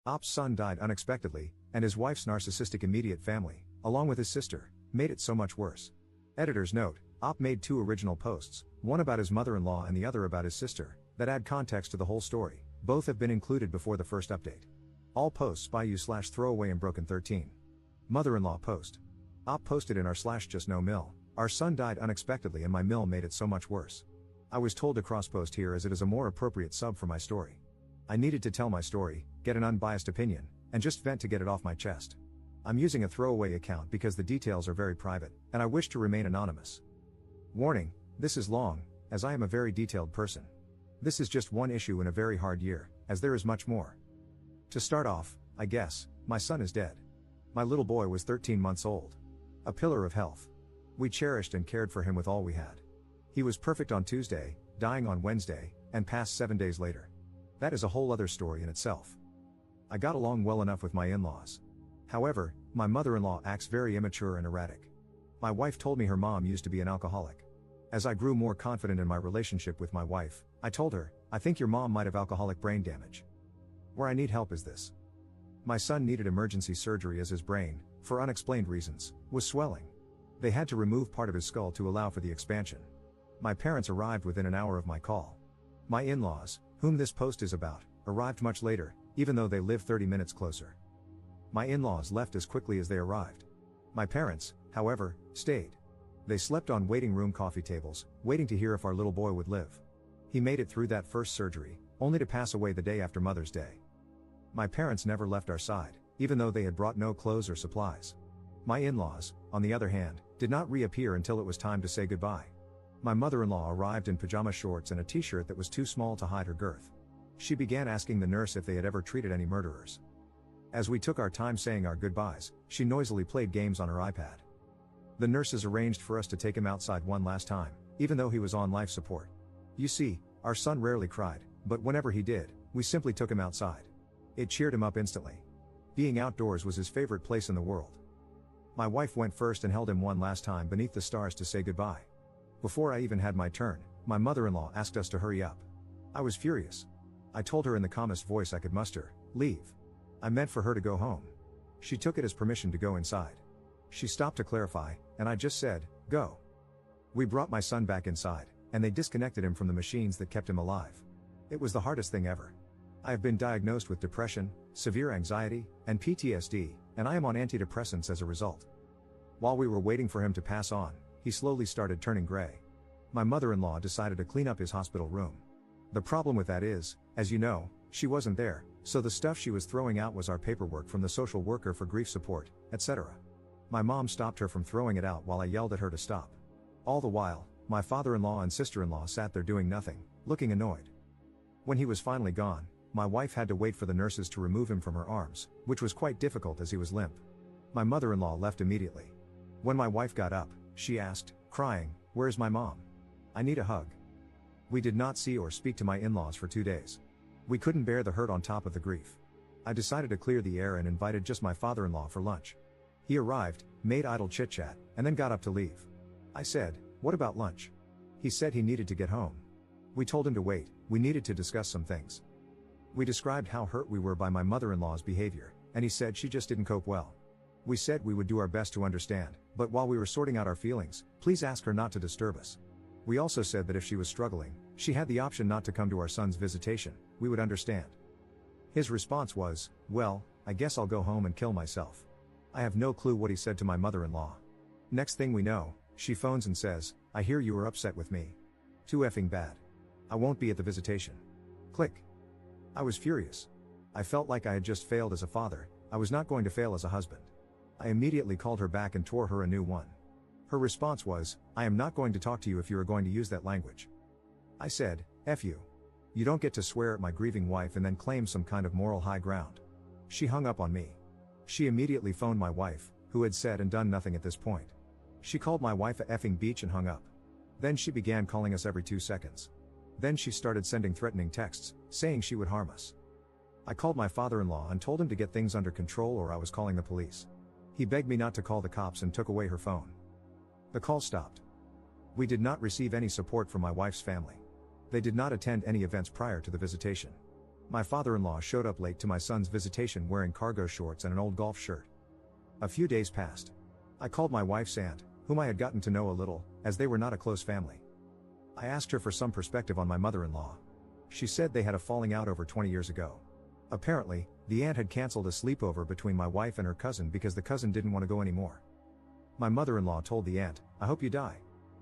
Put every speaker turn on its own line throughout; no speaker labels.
Op's son died unexpectedly, and his wife's narcissistic immediate family, along with his sister, made it so much worse. Editor's note: Op made 2 original posts, one about his mother-in-law and the other about his sister, that add context to the whole story. Both have been included before the first update. All posts by you/throwaway and broken 13. Mother-in-law post. Op posted in r/just no mill. Our son died unexpectedly and my mill made it so much worse. I was told to cross-post here as it is a more appropriate sub for my story. I needed to tell my story, get an unbiased opinion, and just vent to get it off my chest. I'm using a throwaway account because the details are very private, and I wish to remain anonymous. Warning: this is long, as I am a very detailed person. This is just one issue in a very hard year, as there is much more. To start off, I guess, my son is dead. My little boy was 13 months old. A pillar of health. We cherished and cared for him with all we had. He was perfect on Tuesday, dying on Wednesday, and passed 7 days later. That is a whole other story in itself. I got along well enough with my in-laws. However, my mother-in-law acts very immature and erratic. My wife told me her mom used to be an alcoholic. As I grew more confident in my relationship with my wife, I told her, I think your mom might have alcoholic brain damage. Where I need help is this. My son needed emergency surgery as his brain, for unexplained reasons, was swelling. They had to remove part of his skull to allow for the expansion. My parents arrived within an hour of my call. My in-laws, whom this post is about, arrived much later, even though they live 30 minutes closer. My in-laws left as quickly as they arrived. My parents, however, stayed. They slept on waiting room coffee tables, waiting to hear if our little boy would live. He made it through that first surgery, only to pass away the day after Mother's Day. My parents never left our side, even though they had brought no clothes or supplies. My in-laws, on the other hand, did not reappear until it was time to say goodbye. My mother-in-law arrived in pajama shorts and a t-shirt that was too small to hide her girth. She began asking the nurse if they had ever treated any murderers. As we took our time saying our goodbyes, she noisily played games on her iPad. The nurses arranged for us to take him outside one last time, even though he was on life support. You see, our son rarely cried, but whenever he did, we simply took him outside. It cheered him up instantly. Being outdoors was his favorite place in the world. My wife went first and held him one last time beneath the stars to say goodbye. Before I even had my turn, my mother-in-law asked us to hurry up. I was furious. I told her in the calmest voice I could muster, leave. I meant for her to go home. She took it as permission to go inside. She stopped to clarify, and I just said, go. We brought my son back inside, and they disconnected him from the machines that kept him alive. It was the hardest thing ever. I have been diagnosed with depression, severe anxiety, and PTSD, and I am on antidepressants as a result. While we were waiting for him to pass on, he slowly started turning gray. My mother-in-law decided to clean up his hospital room. The problem with that is, as you know, she wasn't there, so the stuff she was throwing out was our paperwork from the social worker for grief support, etc. My mom stopped her from throwing it out while I yelled at her to stop. All the while, my father-in-law and sister-in-law sat there doing nothing, looking annoyed. When he was finally gone, my wife had to wait for the nurses to remove him from her arms, which was quite difficult as he was limp. My mother-in-law left immediately. When my wife got up, she asked, crying, "Where's my mom? I need a hug." We did not see or speak to my in-laws for 2 days. We couldn't bear the hurt on top of the grief. I decided to clear the air and invited just my father-in-law for lunch. He arrived, made idle chit-chat, and then got up to leave. I said, "What about lunch?" He said he needed to get home. We told him to wait, we needed to discuss some things. We described how hurt we were by my mother-in-law's behavior, and he said she just didn't cope well. We said we would do our best to understand, but while we were sorting out our feelings, please ask her not to disturb us. We also said that if she was struggling, she had the option not to come to our son's visitation, we would understand. His response was, "Well, I guess I'll go home and kill myself." I have no clue what he said to my mother-in-law. Next thing we know, she phones and says, "I hear you were upset with me. Too effing bad. I won't be at the visitation." Click. I was furious. I felt like I had just failed as a father, I was not going to fail as a husband. I immediately called her back and tore her a new one. Her response was, "I am not going to talk to you if you are going to use that language." I said, "F you. You don't get to swear at my grieving wife and then claim some kind of moral high ground." She hung up on me. She immediately phoned my wife, who had said and done nothing at this point. She called my wife a effing beach and hung up. Then she began calling us every 2 seconds. Then she started sending threatening texts, saying she would harm us. I called my father-in-law and told him to get things under control or I was calling the police. He begged me not to call the cops and took away her phone. The call stopped. We did not receive any support from my wife's family. They did not attend any events prior to the visitation. My father-in-law showed up late to my son's visitation wearing cargo shorts and an old golf shirt. A few days passed. I called my wife's aunt, whom I had gotten to know a little, as they were not a close family. I asked her for some perspective on my mother-in-law. She said they had a falling out over 20 years ago. Apparently, the aunt had cancelled a sleepover between my wife and her cousin because the cousin didn't want to go anymore. My mother-in-law told the aunt, "I hope you die."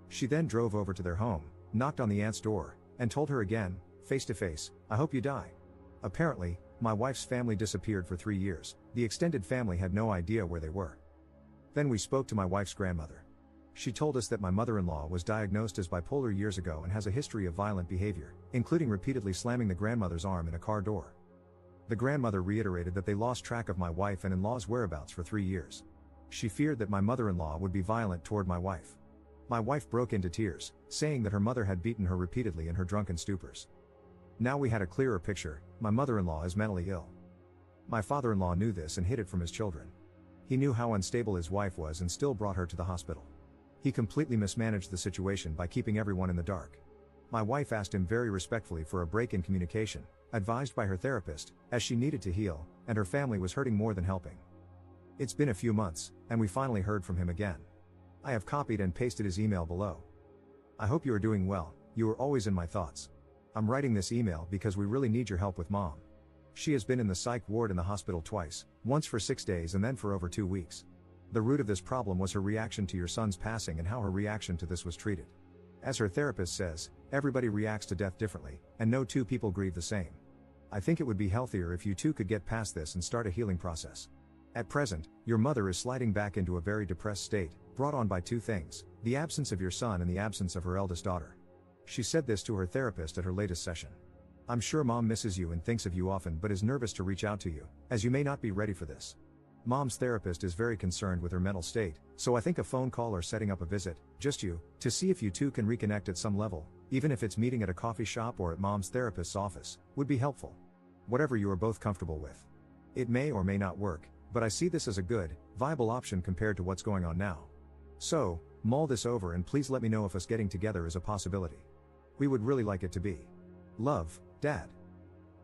She then drove over to their home, knocked on the aunt's door, and told her again, face to face, "I hope you die." Apparently, my wife's family disappeared for 3 years. The extended family had no idea where they were. Then we spoke to my wife's grandmother. She told us that my mother-in-law was diagnosed as bipolar years ago and has a history of violent behavior, including repeatedly slamming the grandmother's arm in a car door. The grandmother reiterated that they lost track of my wife and in-law's whereabouts for 3 years. She feared that my mother-in-law would be violent toward my wife. My wife broke into tears, saying that her mother had beaten her repeatedly in her drunken stupors. Now we had a clearer picture: my mother-in-law is mentally ill. My father-in-law knew this and hid it from his children. He knew how unstable his wife was and still brought her to the hospital. He completely mismanaged the situation by keeping everyone in the dark. My wife asked him very respectfully for a break in communication, advised by her therapist, as she needed to heal, and her family was hurting more than helping. It's been a few months, and we finally heard from him again. I have copied and pasted his email below. I hope you are doing well. You are always in my thoughts. I'm writing this email because we really need your help with Mom. She has been in the psych ward in the hospital twice, once for 6 days and then for over 2 weeks. The root of this problem was her reaction to your son's passing and how her reaction to this was treated. As her therapist says, everybody reacts to death differently, and no two people grieve the same. I think it would be healthier if you two could get past this and start a healing process. At present, your mother is sliding back into a very depressed state, brought on by 2 things: the absence of your son and the absence of her eldest daughter. She said this to her therapist at her latest session. I'm sure Mom misses you and thinks of you often but is nervous to reach out to you, as you may not be ready for this. Mom's therapist is very concerned with her mental state, so I think a phone call or setting up a visit, just you, to see if you two can reconnect at some level, even if it's meeting at a coffee shop or at Mom's therapist's office, would be helpful. Whatever you are both comfortable with. It may or may not work, but I see this as a good, viable option compared to what's going on now. So, mull this over and please let me know if us getting together is a possibility. We would really like it to be. Love, Dad.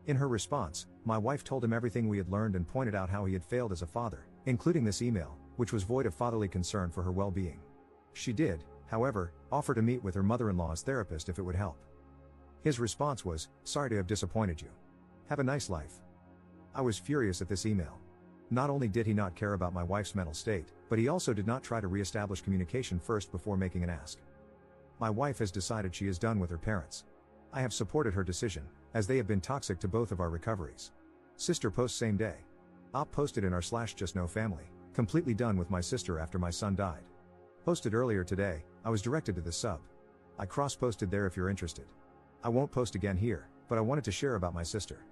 In her response, my wife told him everything we had learned and pointed out how he had failed as a father, including this email, which was void of fatherly concern for her well-being. She did, however, offer to meet with her mother-in-law's therapist if it would help. His response was, "Sorry to have disappointed you. Have a nice life." I was furious at this email. Not only did he not care about my wife's mental state, but he also did not try to re-establish communication first before making an ask. My wife has decided she is done with her parents. I have supported her decision, as they have been toxic to both of our recoveries. Sister post same day. Op posted in r/justnofamily, completely done with my sister after my son died. Posted earlier today, I was directed to the sub. I cross-posted there if you're interested. I won't post again here, but I wanted to share about my sister.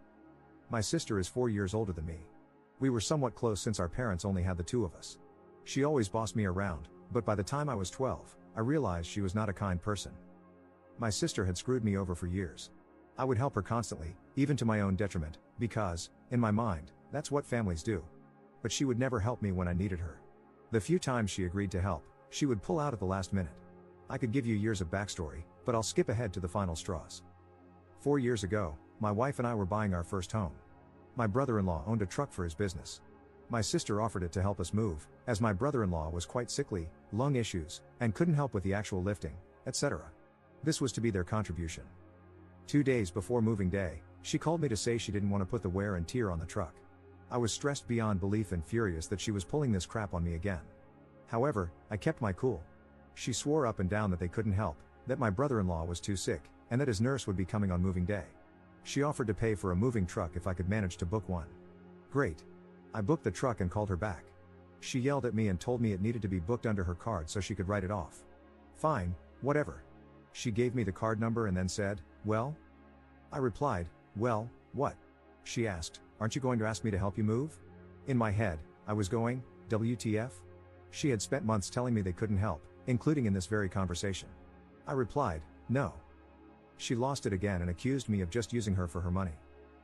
My sister is 4 years older than me. We were somewhat close since our parents only had the 2 of us. She always bossed me around, but by the time I was 12, I realized she was not a kind person. My sister had screwed me over for years. I would help her constantly, even to my own detriment, because, in my mind, that's what families do. But she would never help me when I needed her. The few times she agreed to help, she would pull out at the last minute. I could give you years of backstory, but I'll skip ahead to the final straws. 4 years ago, my wife and I were buying our first home. My brother-in-law owned a truck for his business. My sister offered it to help us move, as my brother-in-law was quite sickly, lung issues, and couldn't help with the actual lifting, etc. This was to be their contribution. 2 days before moving day, she called me to say she didn't want to put the wear and tear on the truck. I was stressed beyond belief and furious that she was pulling this crap on me again. However, I kept my cool. She swore up and down that they couldn't help, that my brother-in-law was too sick, and that his nurse would be coming on moving day. She offered to pay for a moving truck if I could manage to book one. Great. I booked the truck and called her back. She yelled at me and told me it needed to be booked under her card so she could write it off. Fine, whatever. She gave me the card number and then said, "Well?" I replied, "Well, what?" She asked, "Aren't you going to ask me to help you move?" In my head, I was going, WTF? She had spent months telling me they couldn't help, including in this very conversation. I replied, "No." She lost it again and accused me of just using her for her money.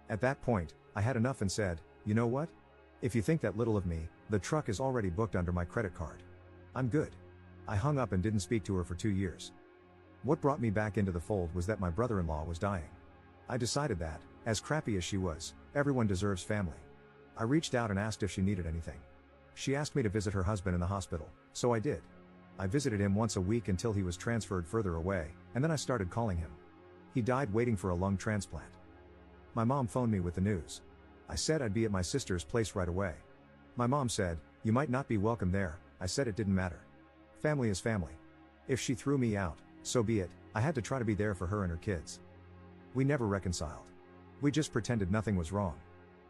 At that point, I had enough and said, "You know what? If you think that little of me, the truck is already booked under my credit card. I'm good." I hung up and didn't speak to her for 2 years. What brought me back into the fold was that my brother-in-law was dying. I decided that, As crappy as she was, everyone deserves family. I reached out and asked if she needed anything. She asked me to visit her husband in the hospital, so I did. I visited him once a week until he was transferred further away, and then I started calling him. He died waiting for a lung transplant. My mom phoned me with the news. I said I'd be at my sister's place right away. My mom said, "You might not be welcome there." I said it didn't matter. Family is family. If she threw me out, so be it. I had to try to be there for her and her kids. We never reconciled. We just pretended nothing was wrong.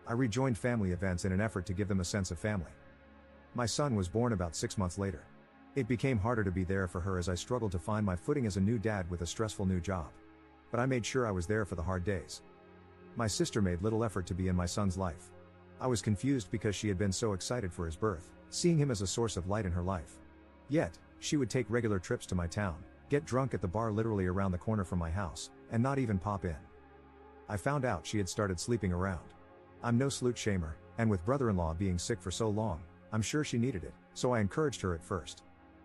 I rejoined family events in an effort to give them a sense of family. My son was born about 6 months later. It became harder to be there for her as I struggled to find my footing as a new dad with a stressful new job. But I made sure I was there for the hard days. My sister made little effort to be in my son's life. I was confused because she had been so excited for his birth, seeing him as a source of light in her life. Yet, she would take regular trips to my town, get drunk at the bar literally around the corner from my house, and not even pop in. I found out she had started sleeping around. I'm no slut shamer, and with brother-in-law being sick for so long, I'm sure she needed it, so I encouraged her at first.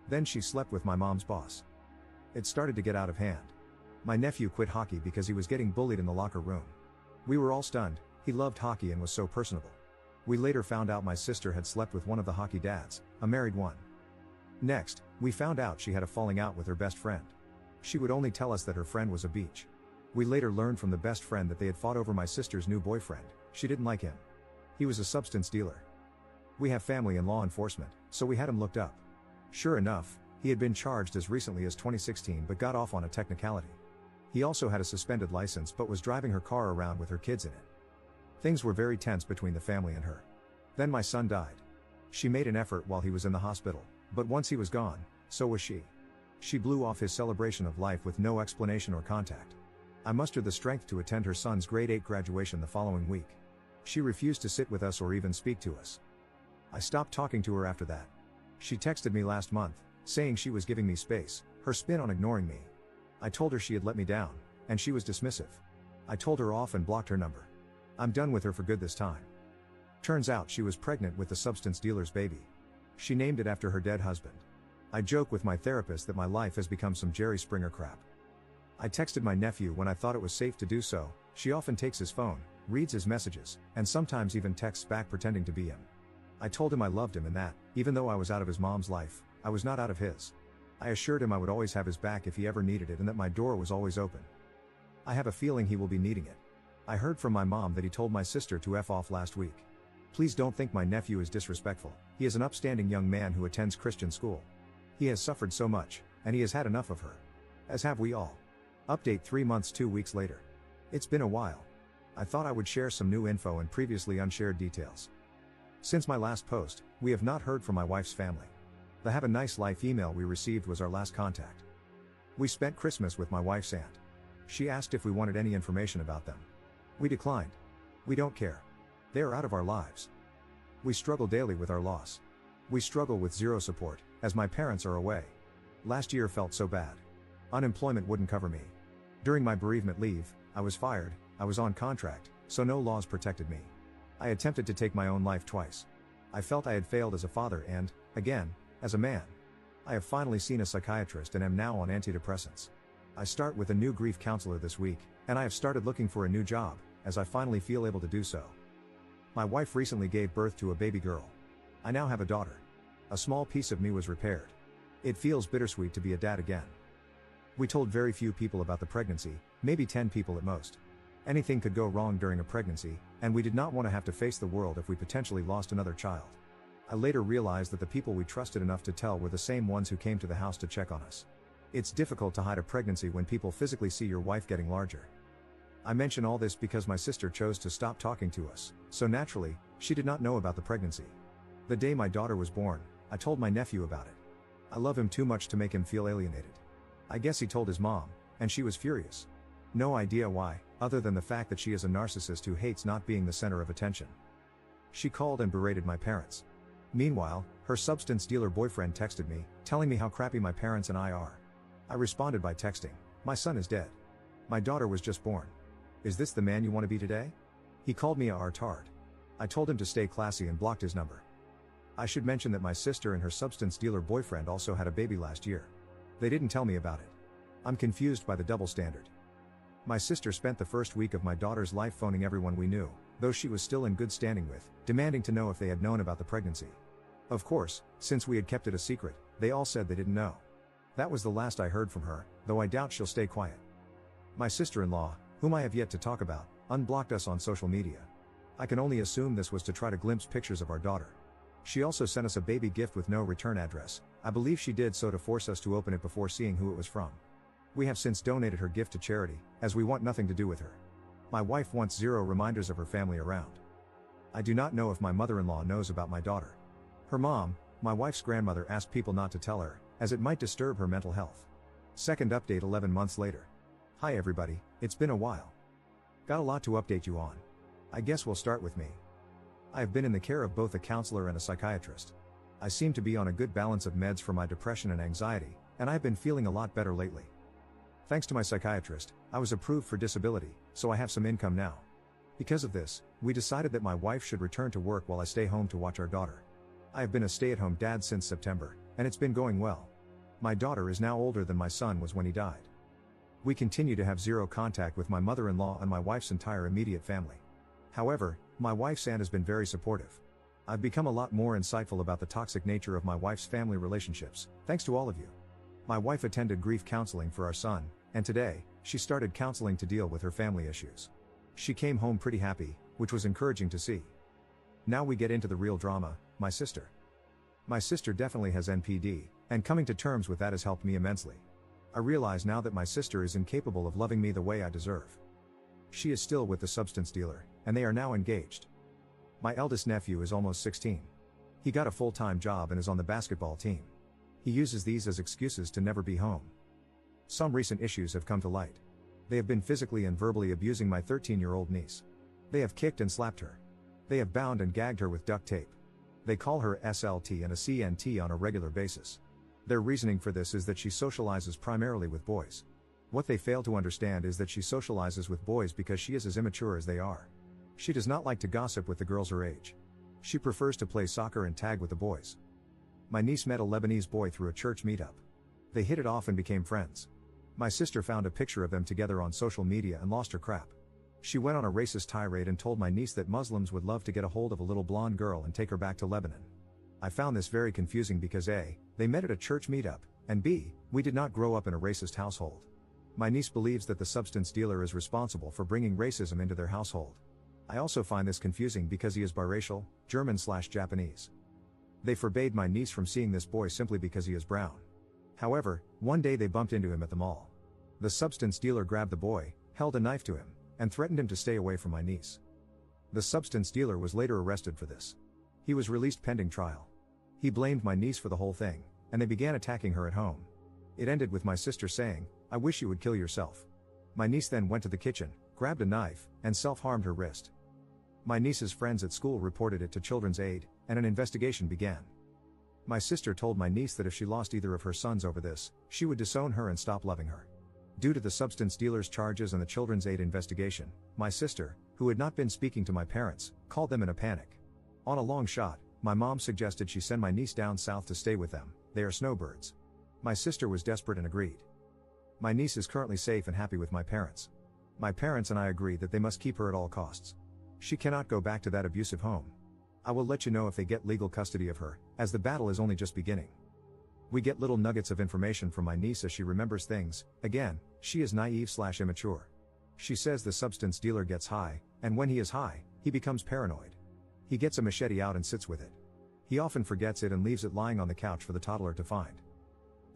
Then she slept with my mom's boss. It started to get out of hand. My nephew quit hockey because he was getting bullied in the locker room. We were all stunned. He loved hockey and was so personable. We later found out my sister had slept with one of the hockey dads, a married one. Next, we found out she had a falling out with her best friend. She would only tell us that her friend was a beach. We later learned from the best friend that they had fought over my sister's new boyfriend. She didn't like him. He was a substance dealer. We have family in law enforcement, so we had him looked up. Sure enough, he had been charged as recently as 2016 but got off on a technicality. He also had a suspended license but was driving her car around with her kids in it. Things were very tense between the family and her. Then my son died. She made an effort while he was in the hospital, but once he was gone, so was she. She blew off his celebration of life with no explanation or contact. I mustered the strength to attend her son's grade 8 graduation the following week. She refused to sit with us or even speak to us. I stopped talking to her after that. She texted me last month, saying she was giving me space, her spin on ignoring me. I told her she had let me down, and she was dismissive. I told her off and blocked her number. I'm done with her for good this time. Turns out she was pregnant with the substance dealer's baby. She named it after her dead husband. I joke with my therapist that my life has become some Jerry Springer crap. I texted my nephew when I thought it was safe to do so. She often takes his phone, reads his messages, and sometimes even texts back pretending to be him. I told him I loved him and that, even though I was out of his mom's life, I was not out of his. I assured him I would always have his back if he ever needed it and that my door was always open. I have a feeling he will be needing it. I heard from my mom that he told my sister to F off last week. Please don't think my nephew is disrespectful. He is an upstanding young man who attends Christian school. He has suffered so much, and he has had enough of her. As have we all. Update 3 months 2 weeks later. It's been a while. I thought I would share some new info and previously unshared details. Since my last post, we have not heard from my wife's family. The Have a Nice Life email we received was our last contact. We spent Christmas with my wife's aunt. She asked if we wanted any information about them. We declined. We don't care. They are out of our lives. We struggle daily with our loss. We struggle with zero support, as my parents are away. Last year felt so bad. Unemployment wouldn't cover me. During my bereavement leave, I was fired. I was on contract, so no laws protected me. I attempted to take my own life twice. I felt I had failed as a father and, again, as a man. I have finally seen a psychiatrist and am now on antidepressants. I start with a new grief counselor this week, and I have started looking for a new job, as I finally feel able to do so. My wife recently gave birth to a baby girl. I now have a daughter. A small piece of me was repaired. It feels bittersweet to be a dad again. We told very few people about the pregnancy, maybe 10 people at most. Anything could go wrong during a pregnancy, and we did not want to have to face the world if we potentially lost another child. I later realized that the people we trusted enough to tell were the same ones who came to the house to check on us. It's difficult to hide a pregnancy when people physically see your wife getting larger. I mention all this because my sister chose to stop talking to us, so naturally, she did not know about the pregnancy. The day my daughter was born, I told my nephew about it. I love him too much to make him feel alienated. I guess he told his mom, and she was furious. No idea why, other than the fact that she is a narcissist who hates not being the center of attention. She called and berated my parents. Meanwhile, her substance dealer boyfriend texted me, telling me how crappy my parents and I are. I responded by texting, "My son is dead. My daughter was just born. Is this the man you want to be today?" He called me a retard. I told him to stay classy and blocked his number. I should mention that my sister and her substance dealer boyfriend also had a baby last year. They didn't tell me about it. I'm confused by the double standard. My sister spent the first week of my daughter's life phoning everyone we knew, those she was still in good standing with, demanding to know if they had known about the pregnancy. Of course, since we had kept it a secret, they all said they didn't know. That was the last I heard from her, though I doubt she'll stay quiet. My sister-in-law, whom I have yet to talk about, unblocked us on social media. I can only assume this was to try to glimpse pictures of our daughter. She also sent us a baby gift with no return address. I believe she did so to force us to open it before seeing who it was from. We have since donated her gift to charity, as we want nothing to do with her. My wife wants zero reminders of her family around. I do not know if my mother-in-law knows about my daughter. Her mom, my wife's grandmother, asked people not to tell her, as it might disturb her mental health. Second update 11 months later. Hi everybody, it's been a while. Got a lot to update you on. I guess we'll start with me. I have been in the care of both a counselor and a psychiatrist. I seem to be on a good balance of meds for my depression and anxiety, and I have been feeling a lot better lately. Thanks to my psychiatrist, I was approved for disability, so I have some income now. Because of this, we decided that my wife should return to work while I stay home to watch our daughter. I have been a stay-at-home dad since September, and it's been going well. My daughter is now older than my son was when he died. We continue to have zero contact with my mother-in-law and my wife's entire immediate family. However, my wife's aunt has been very supportive. I've become a lot more insightful about the toxic nature of my wife's family relationships, thanks to all of you. My wife attended grief counseling for our son, and today, she started counseling to deal with her family issues. She came home pretty happy, which was encouraging to see. Now we get into the real drama, my sister. My sister definitely has NPD, and coming to terms with that has helped me immensely. I realize now that my sister is incapable of loving me the way I deserve. She is still with the substance dealer, and they are now engaged. My eldest nephew is almost 16. He got a full-time job and is on the basketball team. He uses these as excuses to never be home. Some recent issues have come to light. They have been physically and verbally abusing my 13-year-old niece. They have kicked and slapped her. They have bound and gagged her with duct tape. They call her SLT and a CNT on a regular basis. Their reasoning for this is that she socializes primarily with boys. What they fail to understand is that she socializes with boys because she is as immature as they are. She does not like to gossip with the girls her age. She prefers to play soccer and tag with the boys. My niece met a Lebanese boy through a church meetup. They hit it off and became friends. My sister found a picture of them together on social media and lost her crap. She went on a racist tirade and told my niece that Muslims would love to get a hold of a little blonde girl and take her back to Lebanon. I found this very confusing because A, they met at a church meetup, and B, we did not grow up in a racist household. My niece believes that the substance dealer is responsible for bringing racism into their household. I also find this confusing because he is biracial, German/Japanese. They forbade my niece from seeing this boy simply because he is brown. However, one day they bumped into him at the mall. The substance dealer grabbed the boy, held a knife to him, and threatened him to stay away from my niece. The substance dealer was later arrested for this. He was released pending trial. He blamed my niece for the whole thing, and they began attacking her at home. It ended with my sister saying, "I wish you would kill yourself." My niece then went to the kitchen, grabbed a knife, and self-harmed her wrist. My niece's friends at school reported it to Children's Aid, and an investigation began. My sister told my niece that if she lost either of her sons over this, she would disown her and stop loving her. Due to the substance dealer's charges and the Children's Aid investigation, my sister, who had not been speaking to my parents, called them in a panic. On a long shot, my mom suggested she send my niece down south to stay with them. They are snowbirds. My sister was desperate and agreed. My niece is currently safe and happy with my parents. My parents and I agree that they must keep her at all costs. She cannot go back to that abusive home. I will let you know if they get legal custody of her, as the battle is only just beginning. We get little nuggets of information from my niece as she remembers things. Again, she is naive/immature. She says the substance dealer gets high, and when he is high, he becomes paranoid. He gets a machete out and sits with it. He often forgets it and leaves it lying on the couch for the toddler to find.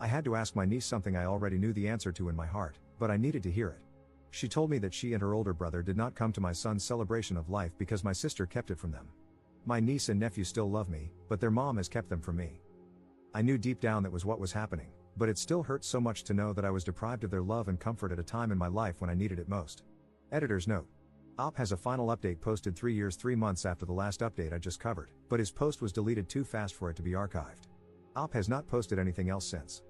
I had to ask my niece something I already knew the answer to in my heart, but I needed to hear it. She told me that she and her older brother did not come to my son's celebration of life because my sister kept it from them. My niece and nephew still love me, but their mom has kept them from me. I knew deep down that was what was happening, but it still hurts so much to know that I was deprived of their love and comfort at a time in my life when I needed it most. Editor's note. Op has a final update posted 3 years 3 months after the last update I just covered, but his post was deleted too fast for it to be archived. Op has not posted anything else since.